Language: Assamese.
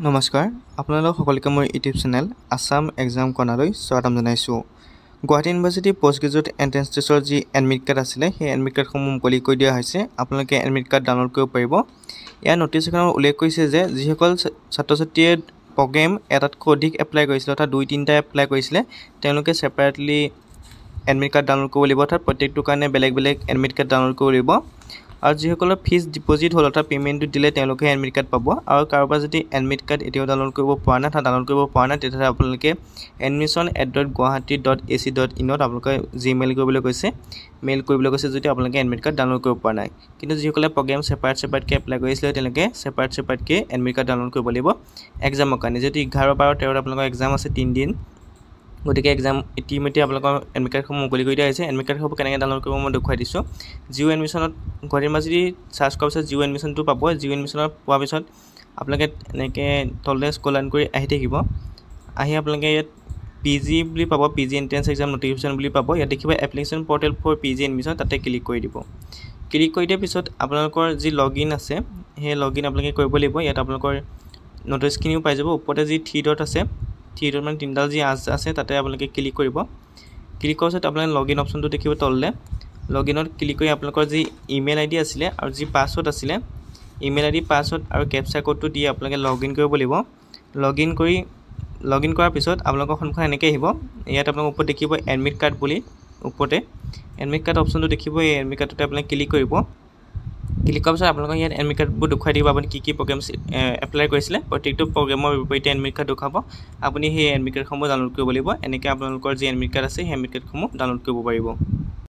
নমস্কাৰ আপোনালোক সকলোকে মোৰ ইউটিউব চেনেল আসাম এক্সাম কৰ্ণাৰলৈ স্বাগতম জনাইছোঁ। Guwahati university post graduate entrance টেষ্টৰ যি এডমিট কাৰ্ড আছিলে সেই এডমিট কাৰ্ডসমূহ মুকলি কৰি দিয়া হৈছে। আপোনালোকে এডমিট কাৰ্ড ডাউনলোড কৰিব পাৰিব। ইয়াৰ নটিছ এখনত উল্লেখ কৰিছে যে যিসকল ছাত্ৰ ছাত্ৰীয়ে প্ৰগ্ৰেম এটাতকৈ অধিক এপ্লাই কৰিছিলে অৰ্থাৎ 2-3টা এপ্লাই কৰিছিলে তেওঁলোকে ছেপাৰেটলি এডমিট কাৰ্ড ডাউনলোড কৰিব লাগিব, অৰ্থাৎ প্ৰত্যেকটোৰ কাৰণে বেলেগ বেলেগ এডমিট কাৰ্ড ডাউনলোড কৰিব লাগিব। আৰু যিসকলৰ ফিজ ডিপজিট হ'ল অৰ্থাৎ পে'মেণ্টটো দিলে তেওঁলোকে এডমিট কাৰ্ড পাব। আৰু কাৰোবাৰ যদি এডমিট কাৰ্ড এতিয়াও ডাউনলোড কৰিব পৰা নাই তেতিয়াহ'লে আপোনালোকে admission@guwahati.ac.in আপোনালোকে জিমেইল কৰিবলৈ কৈছে, মেইল কৰিবলৈ কৈছে যদি আপোনালোকে এডমিট কাৰ্ড ডাউনলোড কৰিব পৰা নাই। কিন্তু যিসকলে প্ৰগ্ৰেম ছেপাৰেটকৈ এপ্লাই কৰিছিলে তেওঁলোকে ছেপাৰেটকৈ এডমিট কাৰ্ড ডাউনলোড কৰিব লাগিব এক্সামৰ কাৰণে। যিহেতু 11, 12, 13 আপোনালোকৰ এক্সাম আছে 3 দিন, গতিকে এক্সাম ইতিমধ্যে আপোনালোকৰ এডমিট কাৰ্ডসমূহ মুকলি কৰি দিয়া হৈছে। এডমিট কাৰ্ডসমূহ কেনেকৈ ডাউনলোড কৰিব মই দেখুৱাই দিছোঁ। জিঅ' এডমিশ্যনত গুৱাহাটী ইউনিভাৰ্চিটি চাৰ্চ কৰাৰ পিছত জিঅ' এডমিশ্যনটো পাব। জিঅ' এডমিশ্যনত পোৱাৰ পিছত আপোনালোকে এনেকৈ তললৈ স্ক্ৰল ডাউন কৰি আহি থাকিব। আহি আপোনালোকে ইয়াত PG বুলি পাব, PG এণ্ট্ৰেন্স এক্সাম নটিফিকেশ্যন বুলি পাব। ইয়াত দেখিব application portal for PG admission, তাতে ক্লিক কৰি দিব। ক্লিক কৰি দিয়াৰ পিছত আপোনালোকৰ যি লগইন আছে সেই লগইন আপোনালোকে কৰিব লাগিব। ইয়াত আপোনালোকৰ নটিছখিনিও পাই যাব। ওপৰতে যি 3 ডট আছে, 3 ডট মানে 3ডাল যি আছে তাতে আপোনালোকে ক্লিক কৰিব। ক্লিক কৰাৰ পিছত আপোনালোকে লগইন অপশ্যনটো দেখিব তললৈ। লগইনত ক্লিক কৰি আপোনালোকৰ যি ইমেইল ID আছিলে আৰু যি পাছৱৰ্ড আছিলে, ইমেইল ID পাছৱৰ্ড আৰু কেপচা কোডটো দি আপোনালোকে লগইন কৰিব লাগিব। লগইন কৰাৰ পিছত আপোনালোকৰ সন্মুখত এনেকৈ আহিব। ইয়াত আপোনালোকৰ ওপৰত দেখিব এডমিট কাৰ্ড বুলি, ওপৰতে এডমিট কাৰ্ড অপশ্যনটো দেখিব। এই এডমিট কাৰ্ডটোতে আপোনালোকে ক্লিক কৰিব। ক্লিক কৰাৰ পিছত আপোনালোকক ইয়াত এডমিট কাৰ্ডবোৰ দেখুৱাই দিব। আপুনি কি প্ৰগ্ৰেম এপ্লাই কৰিছিলে প্ৰত্যেকটো প্ৰগ্ৰেমৰ বিপৰীতে এডমিট কাৰ্ড দেখুৱাব। আপুনি সেই এডমিট কাৰ্ডসমূহ ডাউনলোড কৰিব লাগিব। এনেকৈ আপোনালোকৰ যি এডমিট কাৰ্ড আছে সেই এডমিট কাৰ্ডসমূহ ডাউনলোড কৰিব পাৰিব।